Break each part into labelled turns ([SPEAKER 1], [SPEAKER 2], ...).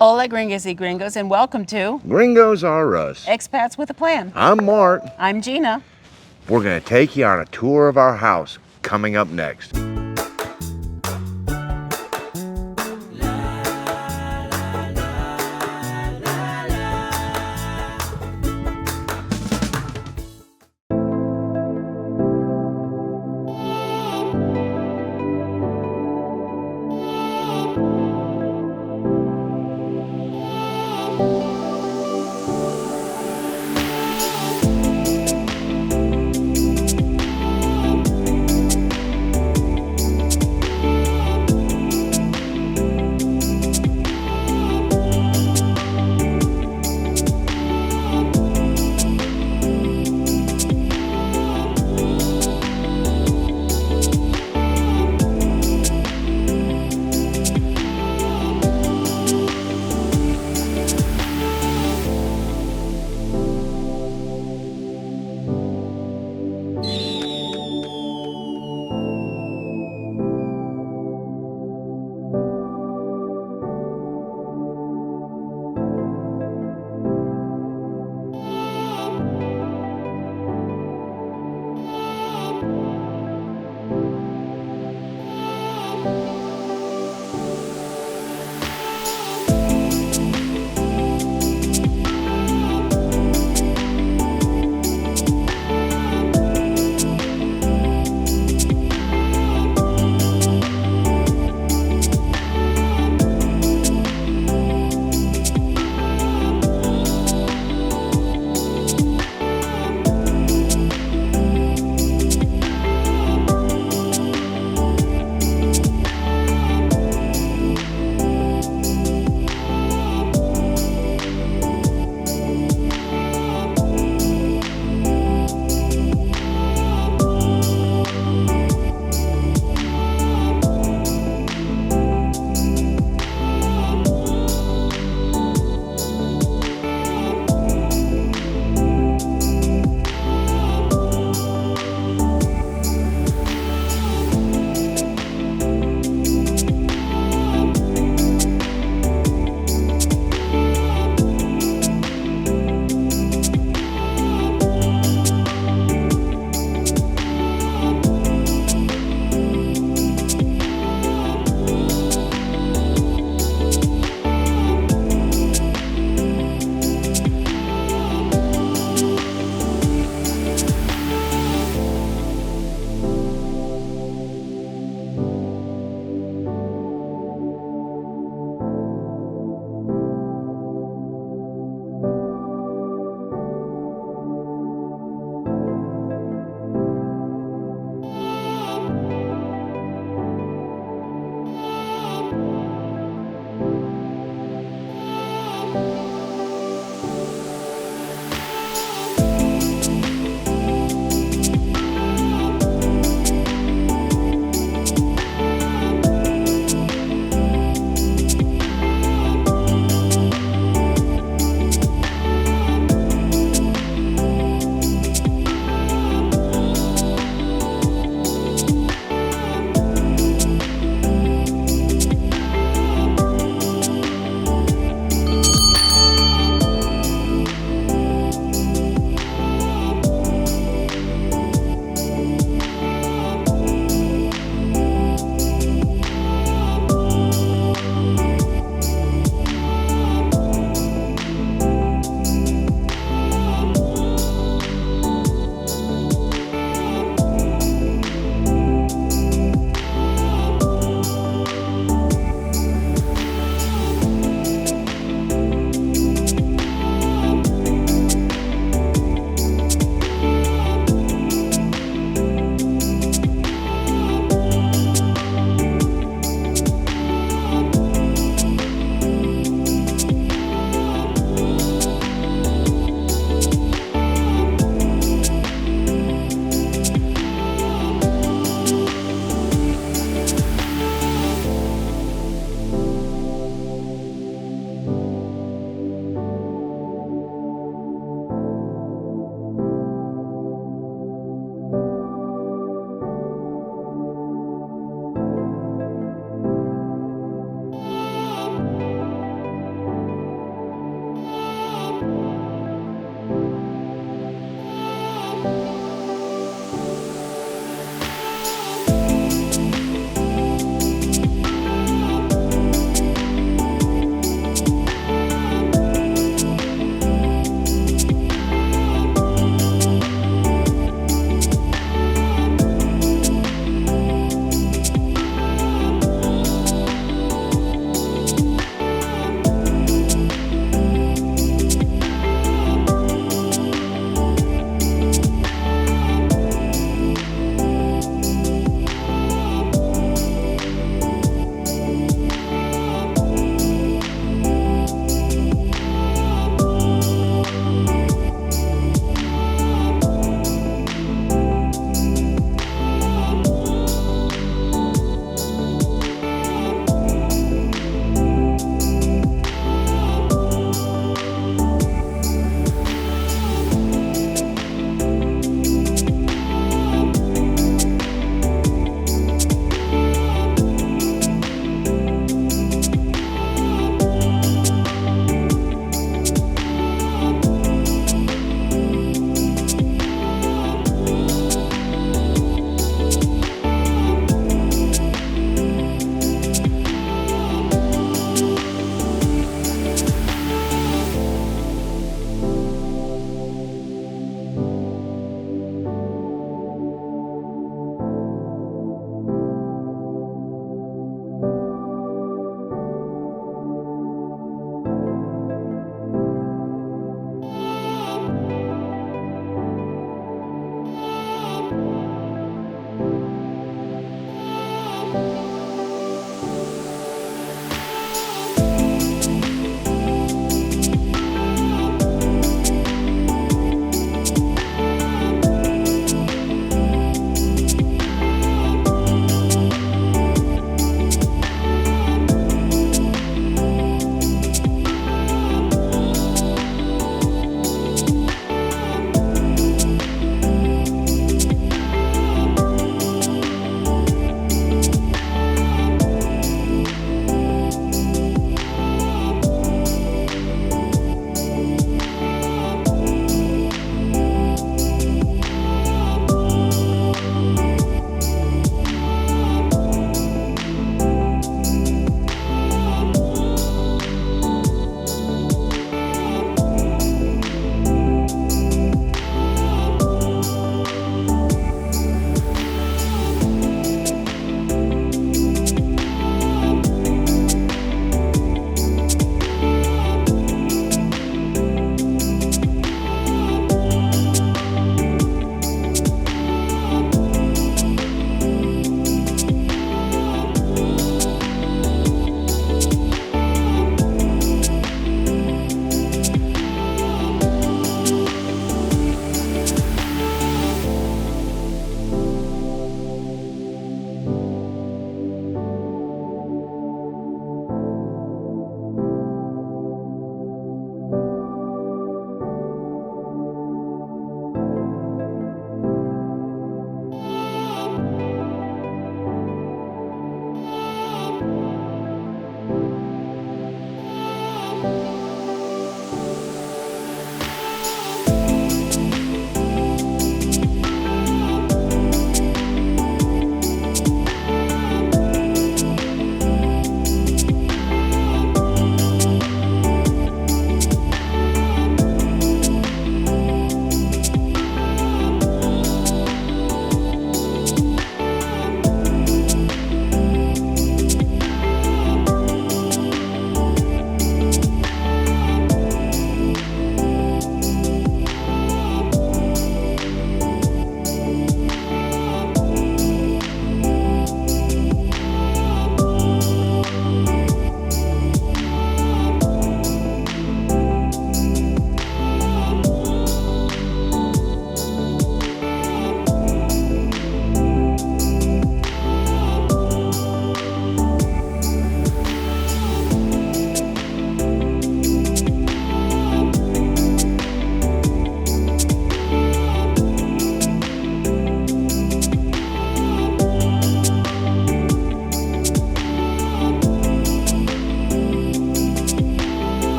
[SPEAKER 1] Hola gringos y gringos, and welcome to
[SPEAKER 2] Gringos Are Us.
[SPEAKER 1] Expats with a Plan.
[SPEAKER 2] I'm Mark.
[SPEAKER 1] I'm Gina.
[SPEAKER 2] We're going to take you on a tour of our house coming up next.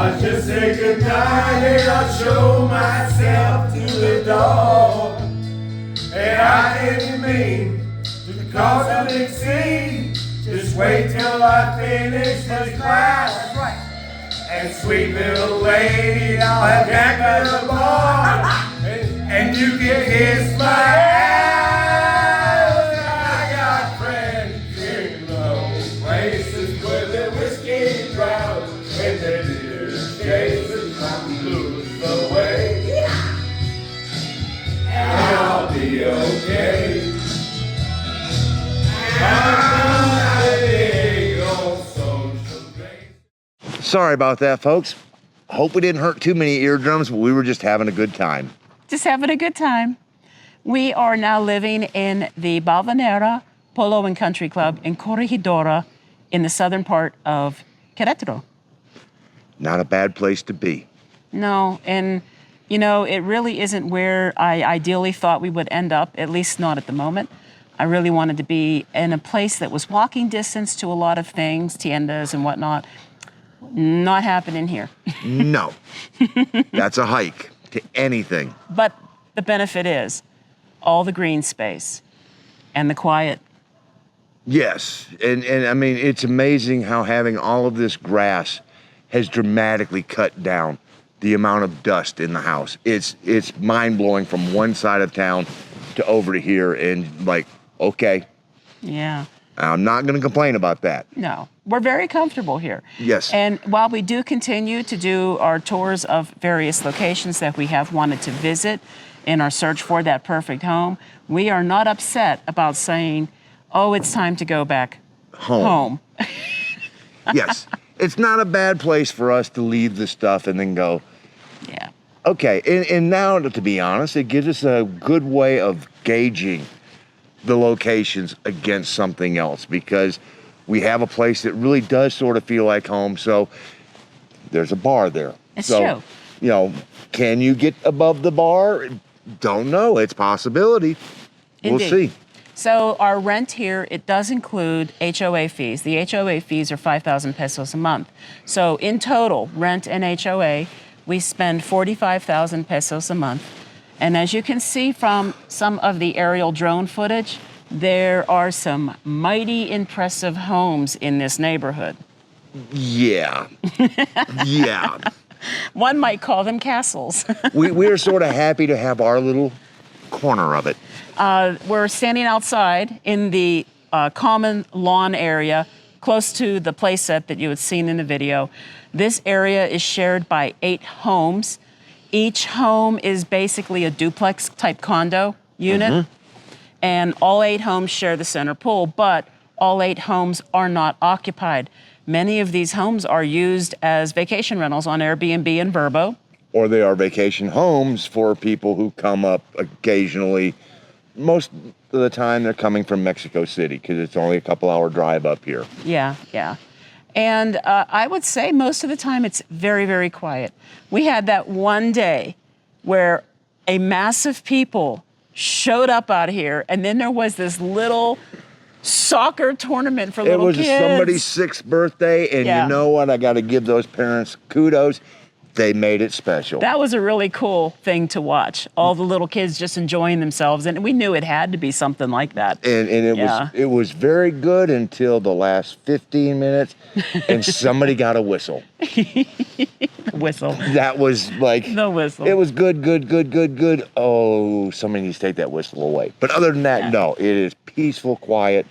[SPEAKER 3] I'll just say goodnight and I'll show myself to the door. And I didn't mean to cause a big scene. Just wait till I finish this class. And sweet little lady, I'll have Jack at the bar. And you can kiss my ass. I got friends in those places where the whiskey drowns. When the deer chases my blues away. And I'll be okay.
[SPEAKER 2] Sorry about that, folks. Hope we didn't hurt too many eardrums, but we were just having a good time.
[SPEAKER 1] Just having a good time. We are now living in the Balvanera Polo and Country Club in Corregidora in the southern part of Querétaro.
[SPEAKER 2] Not a bad place to be.
[SPEAKER 1] No, and you know, it really isn't where I ideally thought we would end up, at least not at the moment. I really wanted to be in a place that was walking distance to a lot of things, tiendas and whatnot. Not happening here.
[SPEAKER 2] No. That's a hike to anything.
[SPEAKER 1] But the benefit is all the green space and the quiet.
[SPEAKER 2] Yes, and I mean, it's amazing how having all of this grass has dramatically cut down the amount of dust in the house. It's mind-blowing from one side of town to over to here, and like, okay,
[SPEAKER 1] Yeah.
[SPEAKER 2] I'm not going to complain about that.
[SPEAKER 1] No, we're very comfortable here.
[SPEAKER 2] Yes.
[SPEAKER 1] And while we do continue to do our tours of various locations that we have wanted to visit in our search for that perfect home, we are not upset about saying, oh, it's time to go back home.
[SPEAKER 2] Yes, it's not a bad place for us to leave the stuff and then go,
[SPEAKER 1] Yeah.
[SPEAKER 2] okay. And now, to be honest, it gives us a good way of gauging the locations against something else, because we have a place that really does sort of feel like home. So there's a bar there.
[SPEAKER 1] It's
[SPEAKER 2] so,
[SPEAKER 1] true.
[SPEAKER 2] You know, can you get above the bar? Don't know. It's a possibility. We'll
[SPEAKER 1] Indeed.
[SPEAKER 2] see.
[SPEAKER 1] So our rent here, it does include HOA fees. The HOA fees are 5,000 pesos a month. So in total, rent and HOA, we spend 45,000 pesos a month. And as you can see from some of the aerial drone footage, there are some mighty impressive homes in this neighborhood.
[SPEAKER 2] Yeah. Yeah.
[SPEAKER 1] One might call them castles.
[SPEAKER 2] We're sort of happy to have our little corner of it.
[SPEAKER 1] We're standing outside in the common lawn area close to the playset that you had seen in the video. This area is shared by 8 homes. Each home is basically a duplex type condo unit, and all 8 homes share the center pool, but all 8 homes are not occupied. Many of these homes are used as vacation rentals on Airbnb and Vrbo.
[SPEAKER 2] Or they are vacation homes for people who come up occasionally. Most of the time they're coming from Mexico City because it's only a couple-hour drive up here.
[SPEAKER 1] Yeah, yeah. And I would say most of the time it's very, very quiet. We had that one day where a mass of people showed up out here, and then there was this little soccer tournament for little kids.
[SPEAKER 2] It was somebody's 6th birthday, and
[SPEAKER 1] Yeah.
[SPEAKER 2] you know what? I got to give those parents kudos. They made it special.
[SPEAKER 1] That was a really cool thing to watch. All the little kids just enjoying themselves, and we knew it had to be something like that.
[SPEAKER 2] And it was very good until the last 15 minutes, and somebody got a whistle.
[SPEAKER 1] Whistle.
[SPEAKER 2] That was like
[SPEAKER 1] The whistle.
[SPEAKER 2] It was good. Oh, somebody needs to take that whistle away. But other than that, no, it is peaceful, quiet,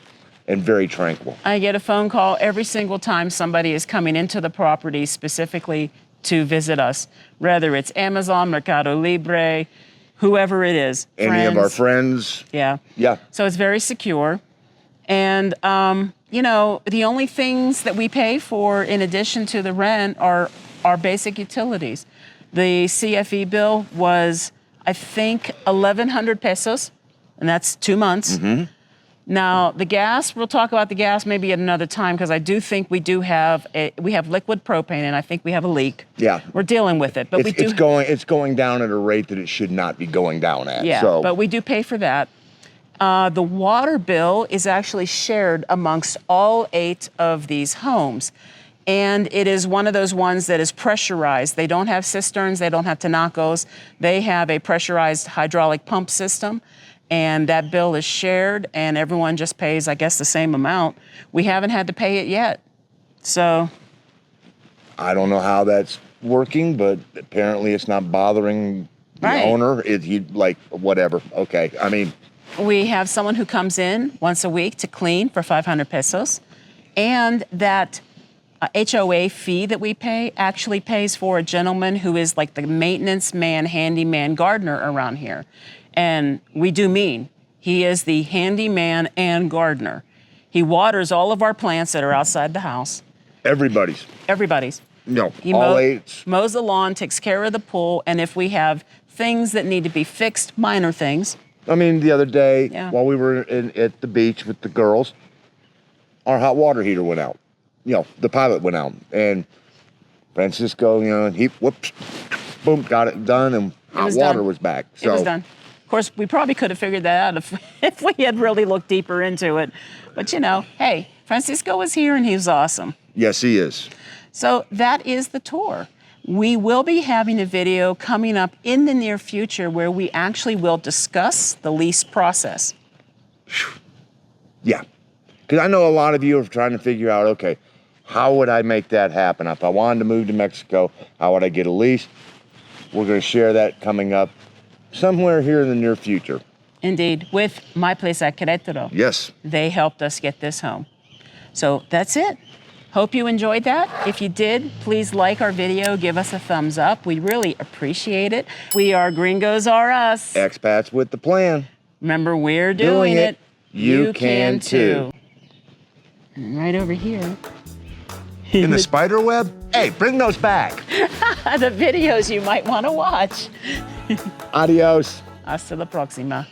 [SPEAKER 2] and very tranquil.
[SPEAKER 1] I get a phone call every single time somebody is coming into the property specifically to visit us, whether it's Amazon, Mercado Libre, whoever it is.
[SPEAKER 2] Any of our friends.
[SPEAKER 1] Yeah.
[SPEAKER 2] Yeah.
[SPEAKER 1] So it's very secure. And, you know, the only things that we pay for in addition to the rent are our basic utilities. The CFE bill was, I think, 1,100 pesos, and that's 2 months. Now, the gas, we'll talk about the gas maybe at another time, because I do think we have liquid propane, and I think we have a leak.
[SPEAKER 2] Yeah.
[SPEAKER 1] We're dealing with it, but
[SPEAKER 2] It's going down at a rate that it should not be going down at.
[SPEAKER 1] Yeah,
[SPEAKER 2] So.
[SPEAKER 1] but we do pay for that. The water bill is actually shared amongst all 8 of these homes. And it is one of those ones that is pressurized. They don't have cisterns, they don't have tinacos. They have a pressurized hydraulic pump system, and that bill is shared, and everyone just pays, I guess, the same amount. We haven't had to pay it yet. So
[SPEAKER 2] I don't know how that's working, but apparently it's not bothering the
[SPEAKER 1] Right.
[SPEAKER 2] owner. He like whatever. Okay. I mean,
[SPEAKER 1] we have someone who comes in once a week to clean for 500 pesos, and that HOA fee that we pay actually pays for a gentleman who is like the maintenance man, handyman, gardener around here. And we do mean he is the handyman and gardener. He waters all of our plants that are outside the house,
[SPEAKER 2] everybody's.
[SPEAKER 1] everybody's.
[SPEAKER 2] No,
[SPEAKER 1] He
[SPEAKER 2] all eight.
[SPEAKER 1] mows the lawn, takes care of the pool, and if we have things that need to be fixed, minor things,
[SPEAKER 2] I mean, the other day
[SPEAKER 1] Yeah.
[SPEAKER 2] while we were at the beach with the girls, our hot water heater went out. The pilot went out, and Francisco, he whoops, boom, got it done, and hot
[SPEAKER 1] was
[SPEAKER 2] water
[SPEAKER 1] done.
[SPEAKER 2] was back.
[SPEAKER 1] it was done. Of course, we probably could have figured that out if we had really looked deeper into it. But hey, Francisco was here and he was awesome.
[SPEAKER 2] Yes, he is.
[SPEAKER 1] So that is the tour. We will be having a video coming up in the near future where we actually will discuss the lease process.
[SPEAKER 2] Yeah, because I know a lot of you are trying to figure out, okay, how would I make that happen? If I wanted to move to Mexico, how would I get a lease? We're going to share that coming up somewhere here in the near future.
[SPEAKER 1] Indeed, with My Place at Querétaro.
[SPEAKER 2] Yes.
[SPEAKER 1] They helped us get this home. So that's it. Hope you enjoyed that. If you did, please like our video, give us a thumbs up. We really appreciate it. We are Gringos R Us.
[SPEAKER 2] Expats with the plan.
[SPEAKER 1] Remember, we're doing it.
[SPEAKER 2] You can too.
[SPEAKER 1] And right over here,
[SPEAKER 2] In the spider web? Hey, bring those back.
[SPEAKER 1] the videos you might want to watch.
[SPEAKER 2] Adios.
[SPEAKER 1] Hasta la próxima.